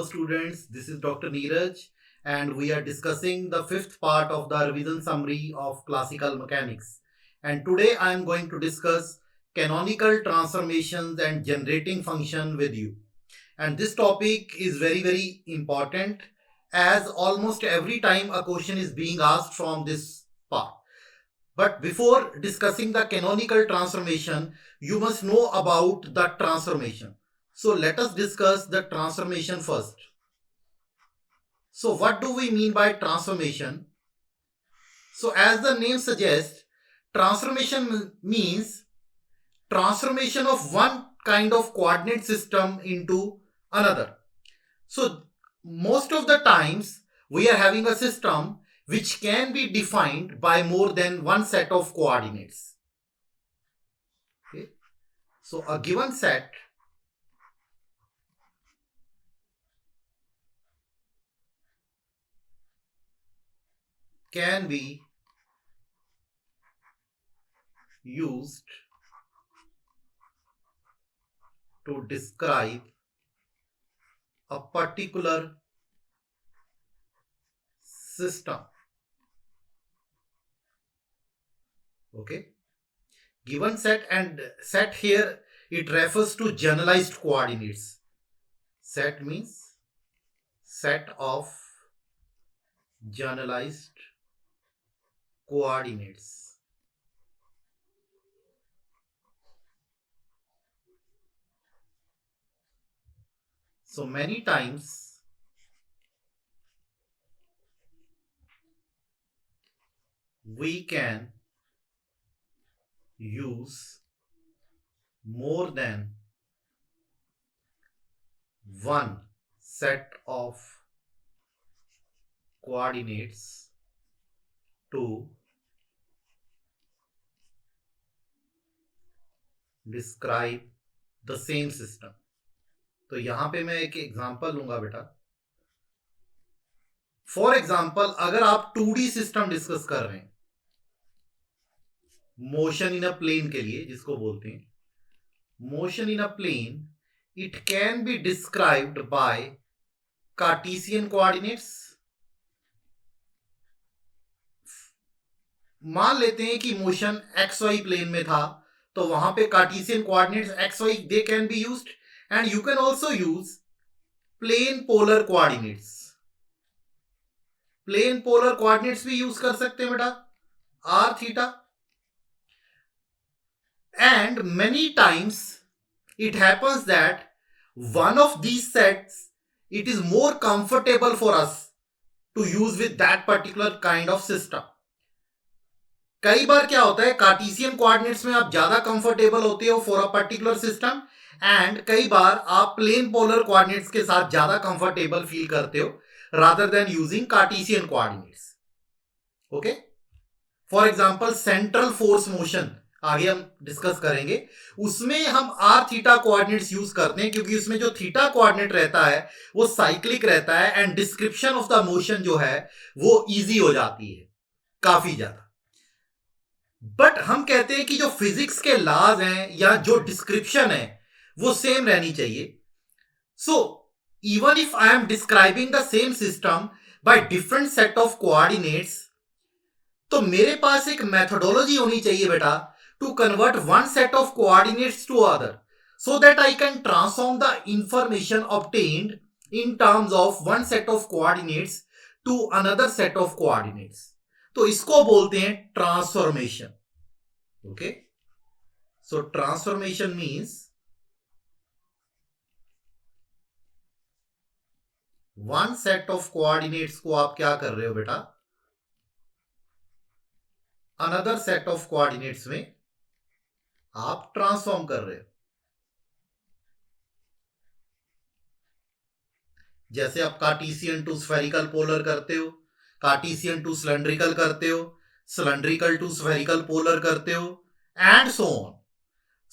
students. This is Dr. Neeraj, and we are discussing the fifth part of the revision summary of classical mechanics. And today I am going to discuss canonical transformations and generating function with you. And this topic is very important, as almost every time a question is being asked from this part. But before discussing the canonical transformation, you must know about the transformation. So let us discuss the transformation first. So what do we mean by transformation? So as the name suggests, transformation means transformation of one kind of coordinate system into another. So most of the times we are having a system which can be defined by more than one set of coordinates. Okay. So a given set can be used to describe a particular system. Okay. Given set, and set here it refers to generalized coordinates. Set means set of generalized coordinates. So many times we can use more than one set of coordinates to describe the same system. तो यहां पे मैं एक example लूंगा बेटा. For example, अगर आप 2D system discuss कर रहे हैं, मोशन इन अ प्लेन के लिए, जिसको बोलते हैं motion in a plane, it can be described by Cartesian coordinates. मान लेते हैं कि मोशन एक्स वाई प्लेन में था, तो वहां पे Cartesian coordinates x y they can be used, and you can also use plane polar coordinates. Plane polar coordinates भी यूज कर सकते हैं बेटा, r theta. And many times it happens that one of these sets it is more comfortable for us to use with that particular kind of system. कई बार क्या होता है, कार्टेशियन कोऑर्डिनेट्स में आप ज्यादा कंफर्टेबल होते हो for a particular system, and कई बार आप प्लेन पोलर कोऑर्डिनेट्स के साथ ज्यादा कंफर्टेबल फील करते हो rather than using Cartesian coordinates. Okay. For example central force motion आगे हम डिस्कस करेंगे, उसमें हम आर थीटा कोऑर्डिनेट्स यूज करते हैं, क्योंकि उसमें जो थीटा कोऑर्डिनेट रहता है वो साइक्लिक रहता है, and description of the motion जो है वो इजी हो जाती है काफी ज्यादा. बट हम कहते हैं कि जो फिजिक्स के लॉज हैं या जो डिस्क्रिप्शन है वो सेम रहनी चाहिए. So even if I am describing the same system by different set of coordinates, तो मेरे पास एक मेथोडोलॉजी होनी चाहिए बेटा to convert one set of coordinates to other, so that I can transform the information obtained in terms of one set of coordinates to another set of coordinates. तो इसको बोलते हैं transformation. Okay. So transformation means one set of coordinates को आप क्या कर रहे हो बेटा, अनदर सेट ऑफ कोऑर्डिनेट्स में आप ट्रांसफॉर्म कर रहे हो. जैसे आप कार्टेशियन टू स्फेरिकल पोलर करते हो, कार्टेशियन टू सिलेंड्रिकल करते हो, सिलेंड्रिकल टू स्फेरिकल पोलर करते हो, and so on.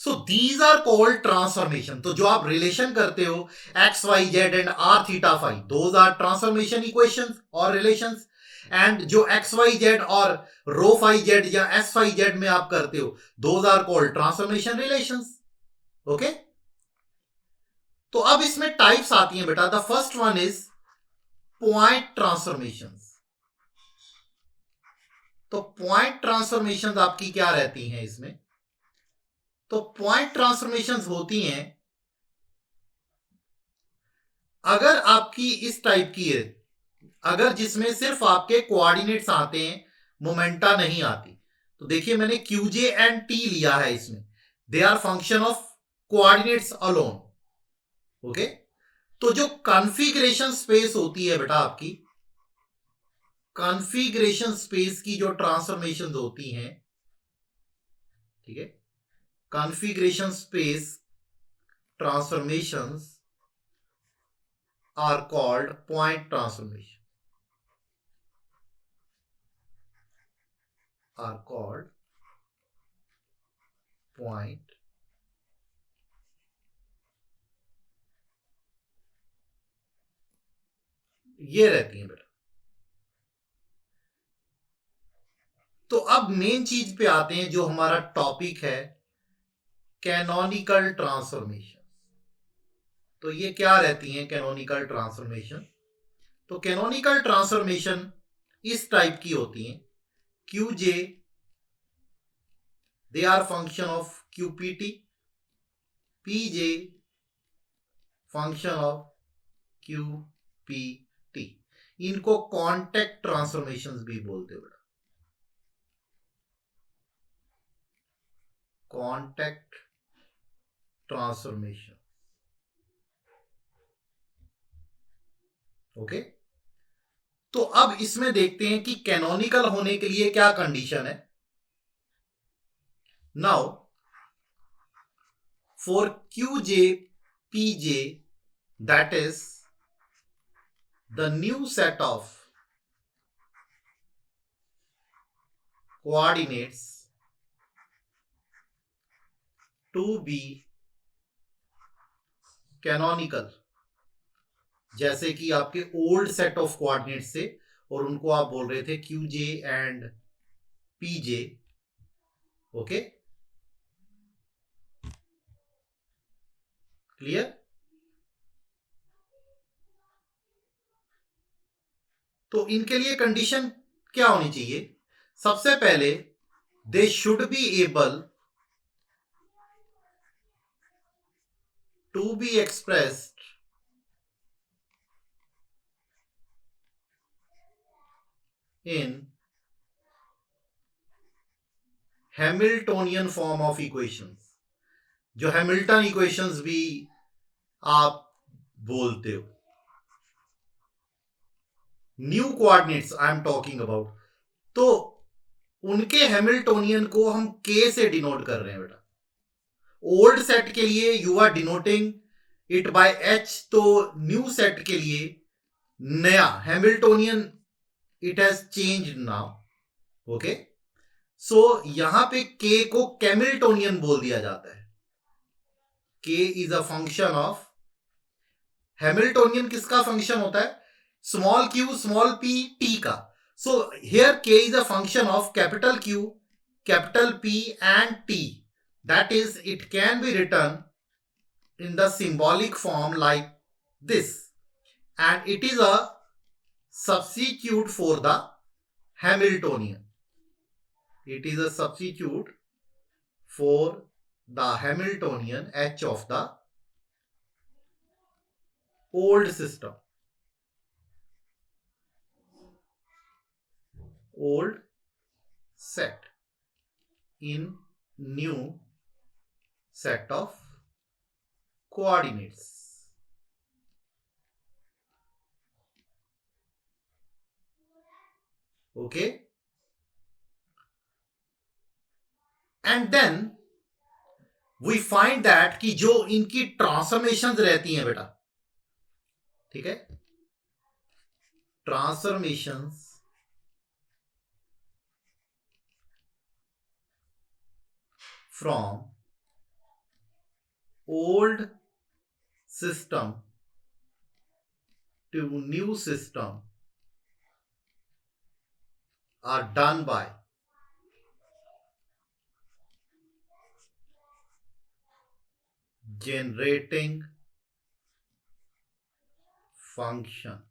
So these are called transformation. तो जो आप रिलेशन करते हो x y z and r theta phi, those are transformation equations और रिलेशंस. एंड जो एक्स वाई जेड और रो फाई जेड या एस फाई जेड में आप करते हो, those are called transformation relations. Okay. तो अब इसमें टाइप्स आती हैं बेटा. The first one is point transformations. तो पॉइंट ट्रांसफॉर्मेशंस आपकी क्या रहती हैं इसमें? तो पॉइंट ट्रांसफॉर्मेशंस होती हैं अगर आपकी इस टाइप की है, अगर जिसमें सिर्फ आपके कोऑर्डिनेट्स आते हैं, मोमेंटा नहीं आती. तो देखिए मैंने क्यूजे एंड टी लिया है इसमें. They are function of coordinates alone. Okay. तो जो कॉन्फ़िगरेशन स्पेस होती है बेटा आपकी, कॉन्फ़िगरेशन स्पेस की जो ट्रांसफॉर्मेशन होती हैं, ठीक है, configuration space transformations are called point transformation. are called point ये रहती हैं बेटा. तो अब मेन चीज पे आते हैं जो हमारा टॉपिक है, कैनोनिकल ट्रांसफॉर्मेशन. तो ये क्या रहती हैं कैनोनिकल ट्रांसफॉर्मेशन? तो कैनोनिकल ट्रांसफॉर्मेशन इस टाइप की होती हैं. QJ they are function of QPT, PJ function of QPT. इनको कॉन्टेक्ट ट्रांसफॉर्मेशंस भी बोलते हो बेटा. Contact transformation. ओके. तो अब इसमें देखते हैं कि कैनोनिकल होने के लिए क्या कंडीशन है. Now for QJ PJ, that is the new set of coordinates to be canonical. जैसे कि आपके ओल्ड सेट ऑफ कोऑर्डिनेट्स से, और उनको आप बोल रहे थे QJ and PJ. Okay, clear? तो इनके लिए कंडीशन क्या होनी चाहिए? सबसे पहले they should be able to be expressed in Hamiltonian form of equations. जो हैमिल्टन इक्वेशंस भी आप बोलते हो. New coordinates I am talking about. तो उनके हैमिल्टोनियन को हम K से डिनोट कर रहे हैं बेटा. ओल्ड सेट के लिए you are denoting it by H. तो न्यू सेट के लिए नया Hamiltonian it has changed now. Okay. So यहां पे K को कैमिल्टोनियन बोल दिया जाता है. K is a function of Hamiltonian. किसका फंक्शन होता है? Small q small p t का. So here K is a function of capital Q, capital P and T. That is it can be written in the symbolic form like this, and it is a substitute for the Hamiltonian. It is a substitute for the Hamiltonian H of the old system, old set in new set of coordinates. Okay, and then we find that कि जो इनकी transformations रहती हैं बेटा, ठीक है, transformations from old system to new system are done by generating function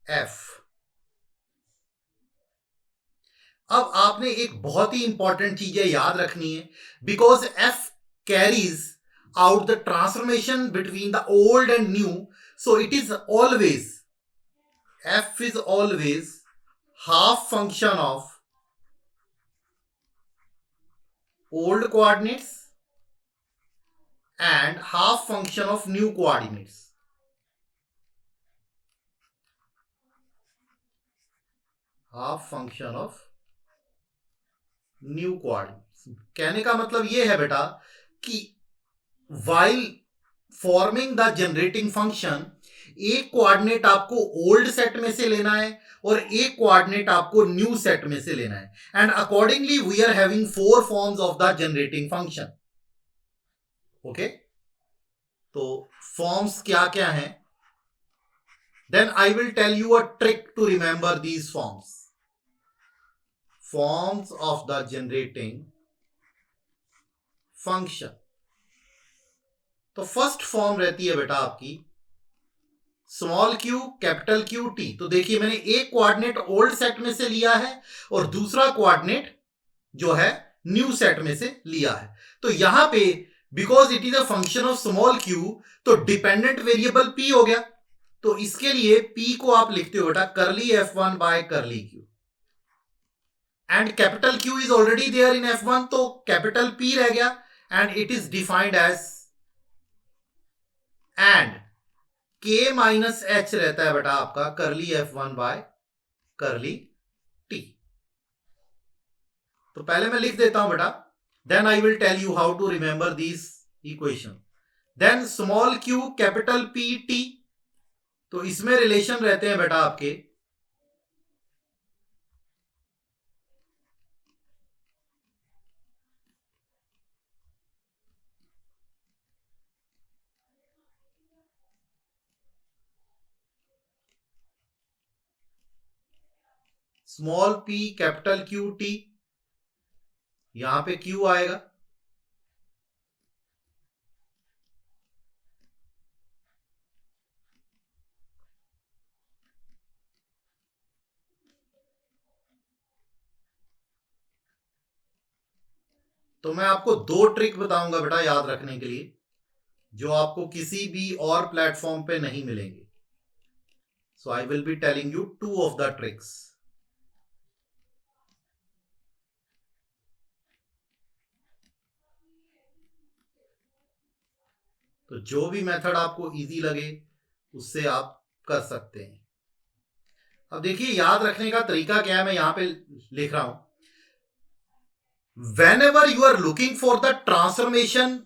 f। अब आपने एक बहुत ही इंपॉर्टेंट चीजें याद रखनी है, because f carries out the transformation between the old and new, so it is always, f is always half function of old coordinates and half function of new coordinates. Half function of new coordinates. कहने का मतलब यह है बेटा कि while forming the generating function, एक coordinate आपको old set में से लेना है और एक कोऑर्डिनेट आपको न्यू सेट में से लेना है, and accordingly we are having 4 forms of the generating function. Okay, तो फॉर्म्स क्या क्या हैं? Then I will tell you a trick to remember these forms. Forms of the generating function. तो फर्स्ट फॉर्म रहती है बेटा आपकी small Q capital Q t. तो देखिए मैंने एक कोऑर्डिनेट ओल्ड सेट में से लिया है और दूसरा कोऑर्डिनेट जो है न्यू सेट में से लिया है। तो यहां पे because it is a function of small Q, तो डिपेंडेंट वेरिएबल पी हो गया। तो इसके लिए पी को आप लिखते हो बेटा करली F1 बाय करली Q, and capital Q is already there in F1, तो कैपिटल पी रह गया, and it is defined as and k minus H रहता है बेटा आपका करली F1 बाय करली टी। तो पहले मैं लिख देता हूं बेटा, then I will tell you how to remember this equation. Then small Q capital P T, तो इसमें रिलेशन रहते हैं बेटा आपके small p capital Q T, यहां पे q आएगा, तो मैं आपको 2 ट्रिक बताऊंगा बेटा याद रखने के लिए, जो आपको किसी भी और प्लेटफॉर्म पे नहीं मिलेंगे। So I will be telling you 2 of the tricks. तो जो भी मेथड आपको इजी लगे उससे आप कर सकते हैं। अब देखिए याद रखने का तरीका क्या है, मैं यहां पे लिख रहा हूं, whenever you are looking for the transformation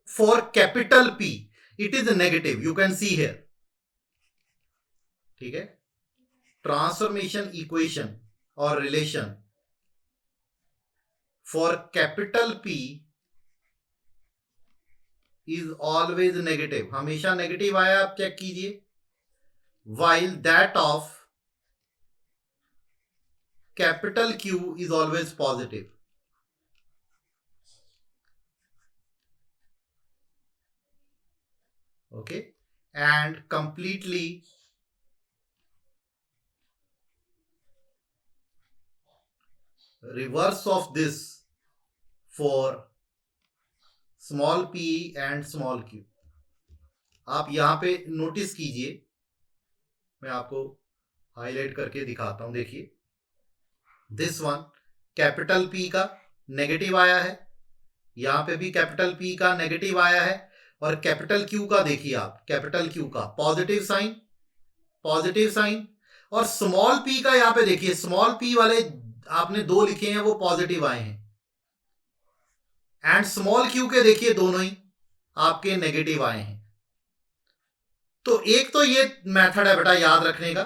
for capital P, it is negative, you can see here, ठीक है। ट्रांसफॉर्मेशन इक्वेशन और relation for capital P is always negative, हमेशा नेगेटिव आया, आप चेक कीजिए, while that of capital Q is always positive. Okay, and completely reverse of this for small p and small q. आप यहां पे notice कीजिए, मैं आपको हाईलाइट करके दिखाता हूं, देखिए दिस वन कैपिटल P का नेगेटिव आया है, यहां पे भी कैपिटल P का नेगेटिव आया है, और कैपिटल Q का देखिए आप, कैपिटल Q का पॉजिटिव साइन, और स्मॉल p का यहां पे देखिए, स्मॉल p वाले आपने 2 लिखे हैं वो पॉजिटिव आए हैं, एंड स्मॉल q के देखिए दोनों ही आपके नेगेटिव आए हैं। तो एक तो ये मेथड है बेटा याद रखने का,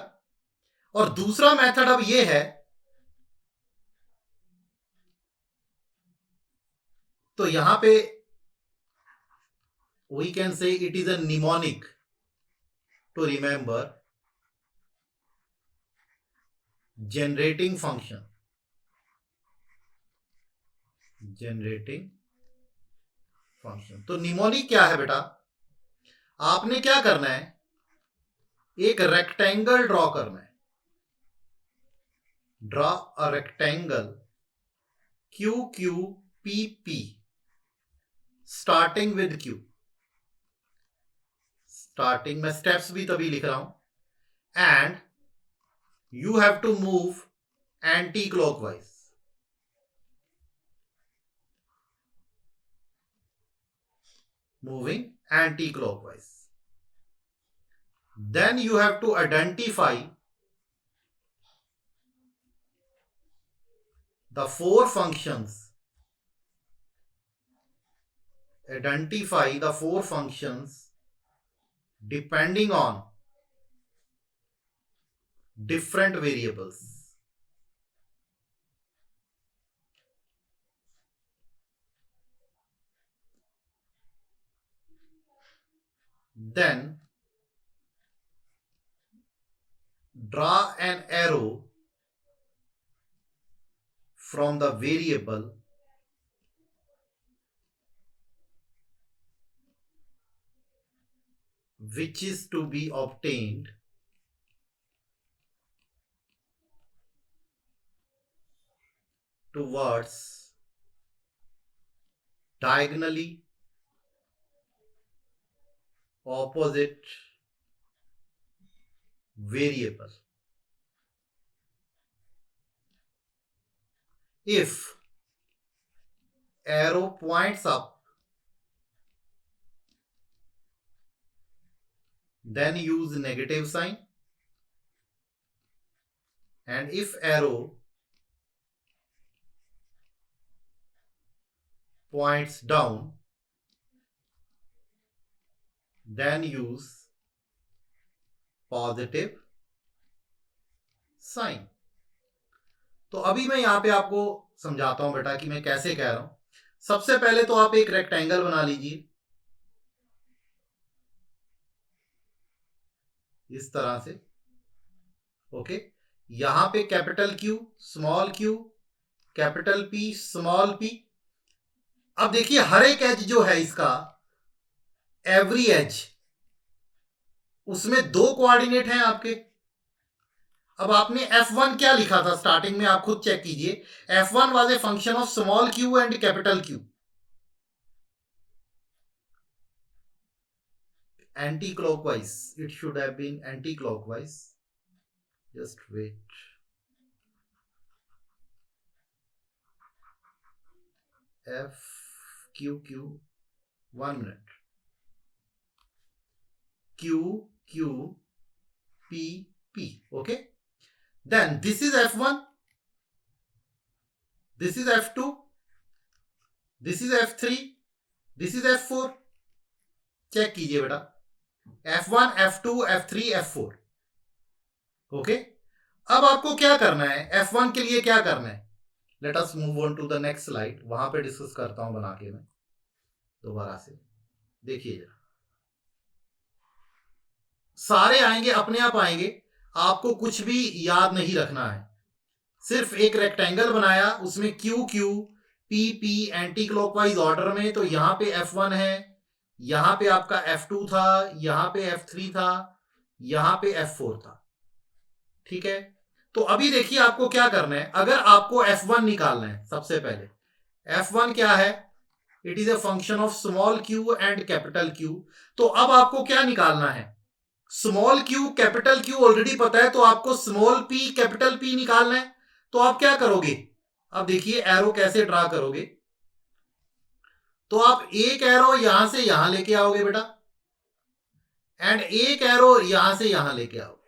और दूसरा मेथड अब ये है, तो यहां पे we can say it is a mnemonic to remember generating function. तो निमोनिक क्या है बेटा, आपने क्या करना है, एक रेक्टेंगल ड्रॉ करना है, draw a rectangle Q Q P P starting with Q. Starting में स्टेप्स भी तभी लिख रहा हूं। And you have to move anticlockwise, moving anti-clockwise. Then you have to identify the four functions. Identify the four functions depending on different variables. Then draw an arrow from the variable which is to be obtained towards diagonally opposite variable. If arrow points up, then use negative sign, and if arrow points down, then use positive sign. तो अभी मैं यहां पे आपको समझाता हूं बेटा कि मैं कैसे कह रहा हूं। सबसे पहले तो आप एक रेक्टेंगल बना लीजिए इस तरह से। ओके, यहां पे capital Q, small Q, capital P, small P. अब देखिए हर एक एज जो है इसका, एवरी एज, उसमें दो कोऑर्डिनेट हैं आपके। अब आपने F1 क्या लिखा था स्टार्टिंग में, आप खुद चेक कीजिए। F1 was a function of small Q and capital Q. Anticlockwise, it should have been anticlockwise. Just wait, F Q Q, 1 minute, Q Q P P, okay? Then this is F1, this is F2, this is F3, this is F4। Check कीजिए बेटा, F1, F2, F3, F4। Okay, अब आपको क्या करना है, F1 के लिए क्या करना है। Let us move on to the next slide, वहां पे डिस्कस करता हूं बना के मैं दोबारा से। देखिए जरा, सारे आएंगे, अपने आप आएंगे, आपको कुछ भी याद नहीं रखना है। सिर्फ एक रेक्टेंगल बनाया, उसमें Q Q P P anti clockwise order में। तो यहां पे F1 है, यहां पे आपका F2 था, यहां पे F3 था, यहां पे F4 था। ठीक है, तो अभी देखिए आपको क्या करना है। अगर आपको F1 निकालना है, सबसे पहले F1 क्या है, it is a function of small Q and capital Q. तो अब आपको क्या निकालना है, small Q capital Q already पता है, तो आपको स्मॉल पी कैपिटल पी निकालना है। तो आप क्या करोगे, अब देखिए एरो कैसे ड्रा करोगे। तो आप एक एरो यहां से यहां लेके आओगे बेटा, एंड एक एरो यहां से यहां लेके आओगे।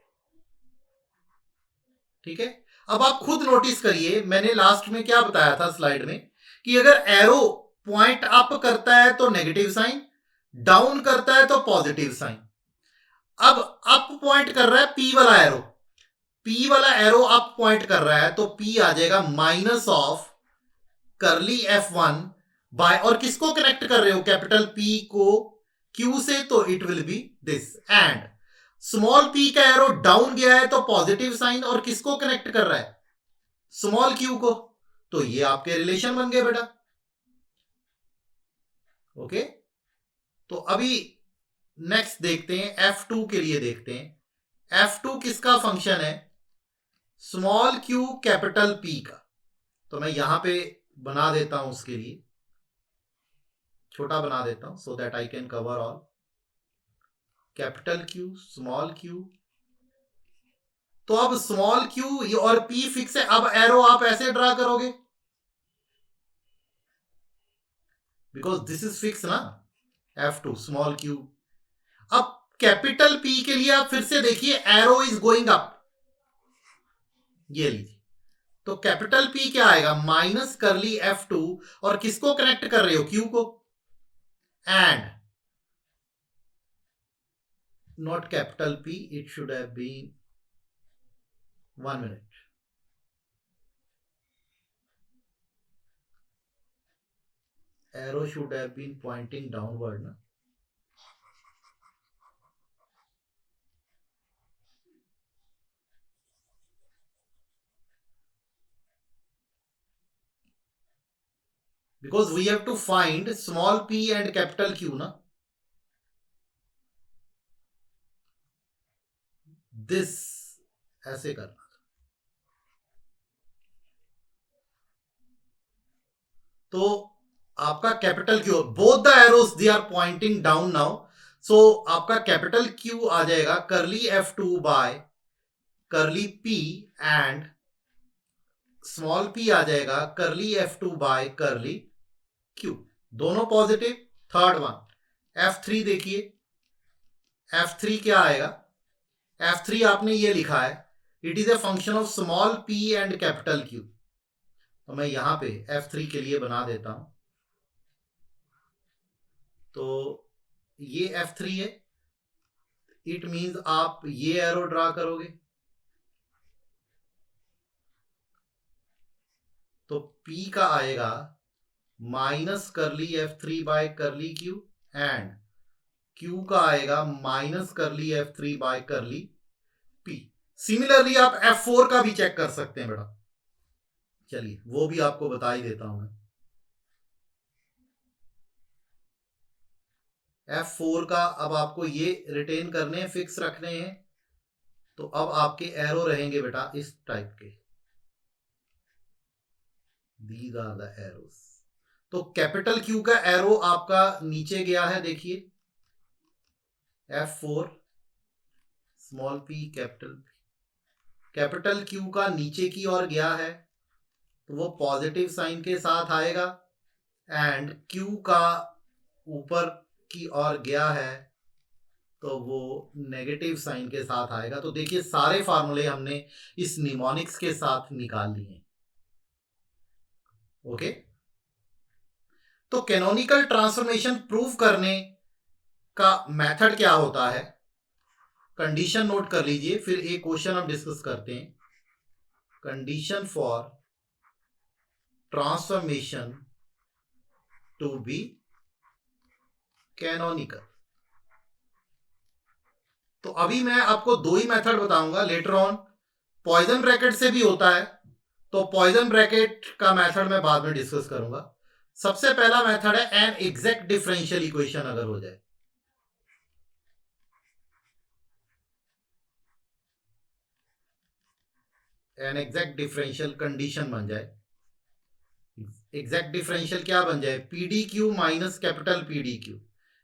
ठीक है, अब आप खुद नोटिस करिए, मैंने लास्ट में क्या बताया था स्लाइड में, कि अगर एरो पॉइंट अप करता है तो नेगेटिव साइन, डाउन करता है तो पॉजिटिव साइन। अब अप पॉइंट कर रहा है पी वाला एरो, पी वाला एरो अप पॉइंट कर रहा है, तो पी आ जाएगा माइनस ऑफ करली F1 बाय, और किसको कनेक्ट कर रहे हो, कैपिटल पी को क्यू से, तो it will B this. And small P का एरो डाउन गया है तो पॉजिटिव साइन, और किसको कनेक्ट कर रहा है, स्मॉल क्यू को। तो ये आपके रिलेशन बन गए बेटा। ओके, तो अभी नेक्स्ट देखते हैं, F2 के लिए देखते हैं। F2 किसका फंक्शन है? स्मॉल क्यू कैपिटल पी का। तो मैं यहां पे बना देता हूं, उसके लिए छोटा बना देता हूं so that I can cover all. Capital Q small Q, तो अब स्मॉल क्यू और पी फिक्स है। अब एरो आप ऐसे ड्रा करोगे बिकॉज दिस इज फिक्स ना, F2 स्मॉल क्यू। अब कैपिटल पी के लिए आप फिर से देखिए, एरो इज गोइंग अप, ये लीजिए। तो कैपिटल पी क्या आएगा? माइनस करली F2, और किसको कनेक्ट कर रहे हो? क्यू को। And not capital P, it should have been 1 minute. Arrow should have been pointing downward, na? Because we have to find small p and capital Q, na? This ऐसे करना। तो आपका capital Q, both the arrows they are pointing down now, so आपका capital Q आ जाएगा करली F2 bye करली P, and small p आ जाएगा करली F2 बाय करली Q, दोनों पॉजिटिव। थर्ड वन F3 देखिए, F3 क्या आएगा? F3 आपने ये लिखा है, it is a function of small p and capital Q। तो मैं यहां पे F3 के लिए बना देता हूं। तो ये F3 है, इट मींस आप ये एरो ड्रा करोगे, तो P का आएगा माइनस करली F3 बाय करली Q, एंड Q का आएगा माइनस करली F3 बाय करली P। सिमिलरली आप F4 का भी चेक कर सकते हैं बेटा, चलिए वो भी आपको बता ही देता हूं मैं। F4 का अब आपको ये रिटेन करने हैं, फिक्स रखने हैं, तो अब आपके एरो रहेंगे बेटा इस टाइप के, दीज आर द एरोस। तो कैपिटल Q का एरो आपका नीचे गया है, देखिए F4 small p capital P, capital Q का नीचे की ओर गया है, तो वो पॉजिटिव साइन के साथ आएगा, एंड Q का ऊपर की ओर गया है, तो वो नेगेटिव साइन के साथ आएगा। तो देखिए सारे फार्मूले हमने इस निमोनिक्स के साथ निकाल लिए। ओके, तो कैनोनिकल ट्रांसफॉर्मेशन प्रूव करने का मेथड क्या होता है? कंडीशन नोट कर लीजिए, फिर एक क्वेश्चन हम डिस्कस करते हैं। Condition for transformation to be canonical. तो अभी मैं आपको दो ही मेथड बताऊंगा, लेटर ऑन पॉइजन ब्रैकेट से भी होता है, तो पॉइजन ब्रैकेट का मेथड मैं बाद में डिस्कस करूंगा। सबसे पहला मेथड है एन एग्जैक्ट डिफरेंशियल इक्वेशन अगर हो जाए, एन एग्जैक्ट डिफरेंशियल कंडीशन बन जाए। एग्जैक्ट डिफरेंशियल क्या बन जाए? PD Q minus capital PD Q,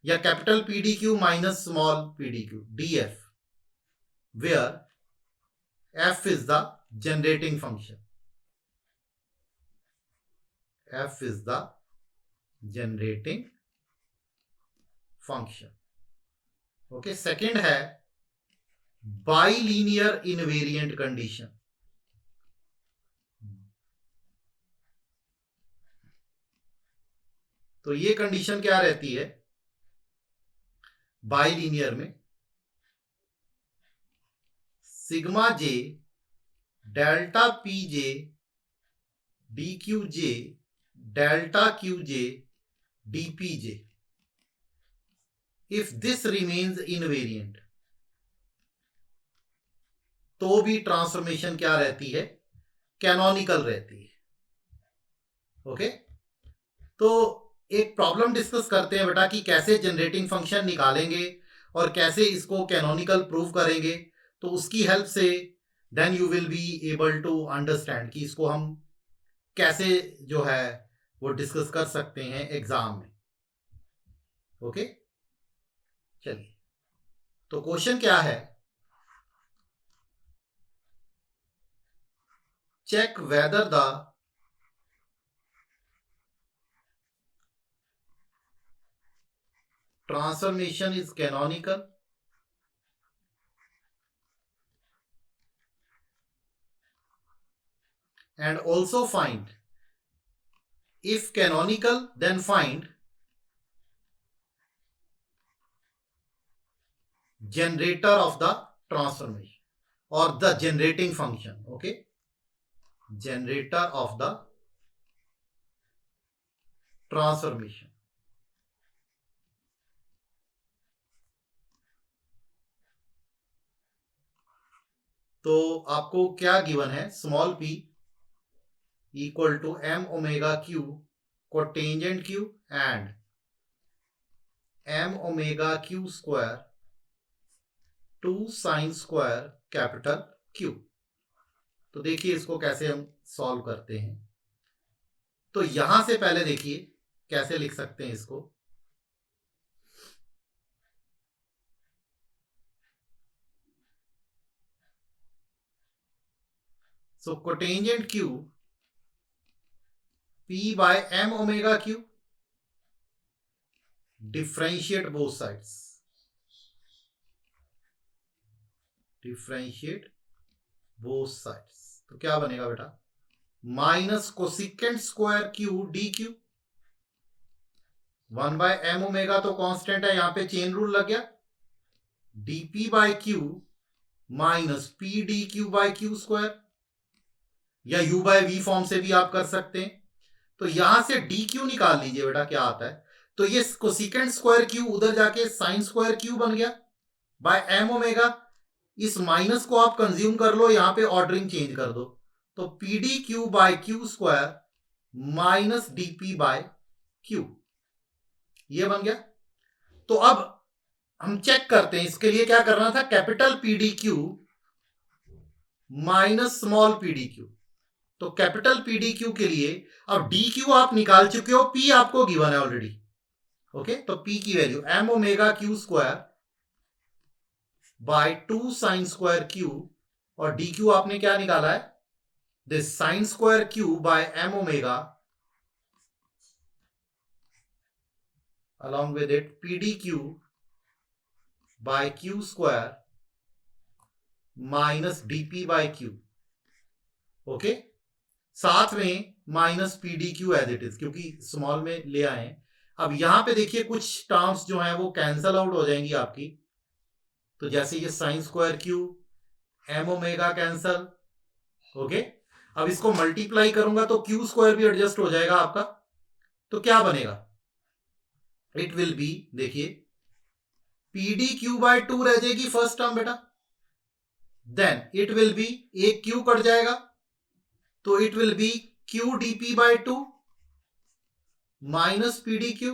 या capital PD Q minus small PD Q, DF, where F is the generating function, F is the generating function. Okay, second है bilinear invariant condition. तो ये condition क्या रहती है bilinear में? Sigma J delta P J D Q J delta Q J D P J, if this remains invariant, तो भी transformation क्या रहती है? कैनोनिकल रहती है। ओके, तो एक प्रॉब्लम डिस्कस करते हैं बेटा कि कैसे जनरेटिंग फंक्शन निकालेंगे और कैसे इसको कैनोनिकल प्रूव करेंगे। तो उसकी हेल्प से then you will be able to understand कि इसको हम कैसे जो है वो डिस्कस कर सकते हैं एग्जाम में. ओके, चलिए. तो क्वेश्चन क्या है? Check whether the transformation is canonical and also find, if canonical, then find generator of the transformation or the generating function. Okay, generator of the transformation. तो आपको क्या गिवन है? Small p equal to m omega q cotangent q and m omega q square 2 sine square capital Q. तो देखिए इसको कैसे हम solve करते हैं. तो यहां से पहले देखिए कैसे लिख सकते हैं इसको. So cotangent Q P by m omega Q, differentiate both sides, differentiate both sides. तो क्या बनेगा बेटा? Minus cosecant square Q D Q 1 by m omega तो कांस्टेंट है, यहां पे चेन रूल लग गया. dp by Q minus P D Q by Q square, या u बाय v फॉर्म से भी आप कर सकते हैं. तो यहां से डी क्यू निकाल लीजिए बेटा, क्या आता है. तो ये कोसिकेंट स्क्वायर क्यू उधर जाके साइन स्क्वायर क्यू बन गया बाय m ओमेगा. इस माइनस को आप कंज्यूम कर लो, यहां पे ऑर्डरिंग चेंज कर दो. तो P D Q by Q square minus DP by Q, ये बन गया. तो अब हम चेक करते हैं, इसके लिए क्या करना था? Capital P D Q minus small P D Q. तो कैपिटल पी डी क्यू के लिए अब डी क्यू आप निकाल चुके हो, पी आपको गिवन है ऑलरेडी. ओके, तो पी की value m omega Q square by 2 sine square Q, और डी क्यू आपने क्या निकाला है? This sine square Q by m omega along with it pdq by q square minus dp by q. Okay, साथ में minus P D Q as it is, क्योंकि small में ले आए हैं. अब यहां पे देखिए कुछ टर्म्स जो हैं वो कैंसल आउट हो जाएंगी आपकी. तो जैसे ये sine square Q, M omega cancel. Okay, अब इसको मल्टीप्लाई करूंगा तो क्यू स्क्वायर भी एडजस्ट हो जाएगा आपका. तो क्या बनेगा? इट विल बी, देखिए पी डी क्यू बाय 2 रह जाएगी फर्स्ट टर्म बेटा. देन इट विल बी, एक क्यू कट जाएगा तो it will be Q DP by 2 minus P D Q.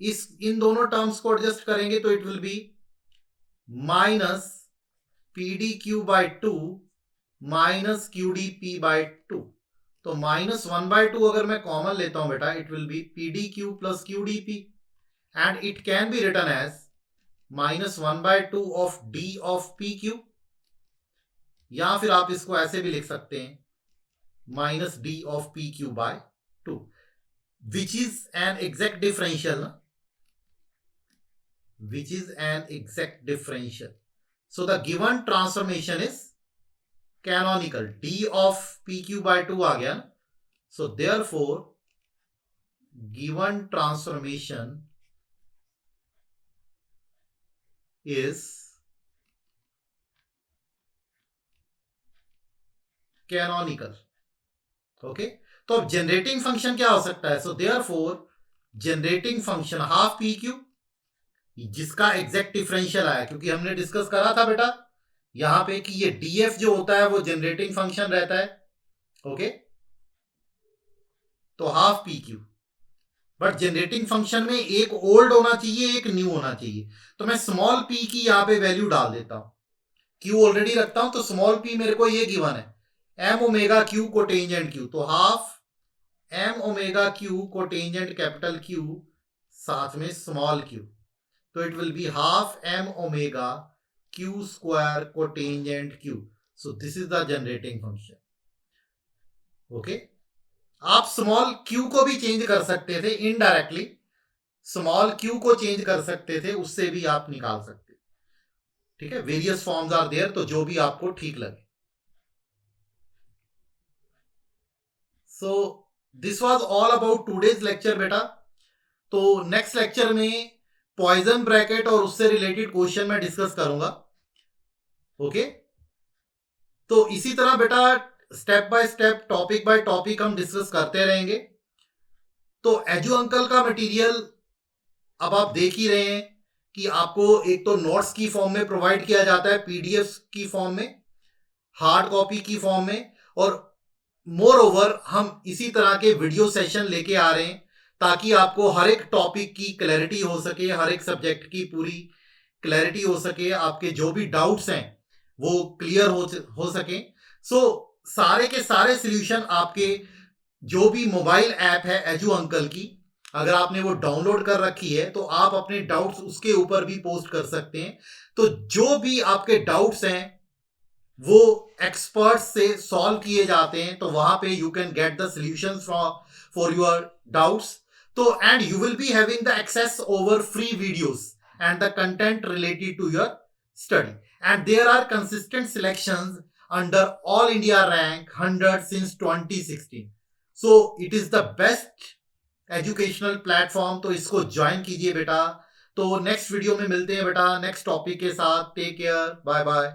इन दोनों टर्म्स को एडजस्ट करेंगे तो it will be minus P D Q by 2 minus Q D P by 2. तो minus 1 by 2 अगर मैं कॉमन लेता हूं बेटा, it will be P D Q plus Q D P, and it can be written as minus 1 by 2 of D of P Q, या फिर आप इसको ऐसे भी लिख सकते हैं minus D of P Q by 2, which is an exact differential ना, which is an exact differential. So the given transformation is canonical. D of PQ by 2 आ गया. So therefore given transformation is canonical. Okay, तो अब generating function क्या हो सकता है? So therefore generating function half P Q, जिसका exact differential आया, क्योंकि हमने डिस्कस करा था बेटा यहां पे कि ये डीएफ जो होता है वो जनरेटिंग फंक्शन रहता है. ओके, तो half P Q, but generating function में एक ओल्ड होना चाहिए, एक न्यू होना चाहिए. तो मैं स्मॉल पी की यहां पे वैल्यू डाल देता हूं. क्यू ऑलरेडी रखता हूं तो स्मॉल p मेरे को ये गिवन है m omega q cotangent q, तो half m omega q cotangent capital Q साथ में स्मॉल q, तो it will be half m omega q square cotangent q. So this is the generating function. Okay, आप small q को भी change कर सकते थे इनडायरेक्टली, स्मॉल q को चेंज कर सकते थे, उससे भी आप निकाल सकते. ठीक है, वेरियस फॉर्म्स आर देयर, तो जो भी आपको ठीक लगे. So this was all about today's lecture बेटा. तो नेक्स्ट लेक्चर में पॉइजन ब्रैकेट और उससे रिलेटेड क्वेश्चन मैं डिस्कस करूंगा. ओके, तो इसी तरह बेटा step by step, topic by topic हम डिस्कस करते रहेंगे. तो एजू अंकल का मटेरियल अब आप देख ही रहे हैं कि आपको एक तो नोट्स की फॉर्म में प्रोवाइड किया जाता है, पीडीएफ की फॉर्म में, हार्ड कॉपी की फॉर्म में, और मोर ओवर हम इसी तरह के वीडियो सेशन लेके आ रहे हैं ताकि आपको हर एक टॉपिक की क्लैरिटी हो सके, हर एक सब्जेक्ट की पूरी क्लैरिटी हो सके, आपके जो भी डाउट्स हैं वो क्लियर हो सके. सो सारे के सारे सॉल्यूशन आपके जो भी मोबाइल ऐप है एजू अंकल की, अगर आपने वो डाउनलोड कर रखी है तो आप अपने डाउट्स उसके ऊपर भी पोस्ट कर सकते हैं. तो जो भी आपके डाउट्स हैं वो एक्सपर्ट्स से सॉल्व किए जाते हैं, तो वहां पे you can get the solutions for your doubts. तो and you will be having the access over free videos and the content related to your study, and there are consistent selections under all India rank 100 since 2016. So it is the best educational platform, तो इसको join कीजिए बेटा. तो next video में मिलते हैं बेटा next topic के साथ. Take care, bye bye.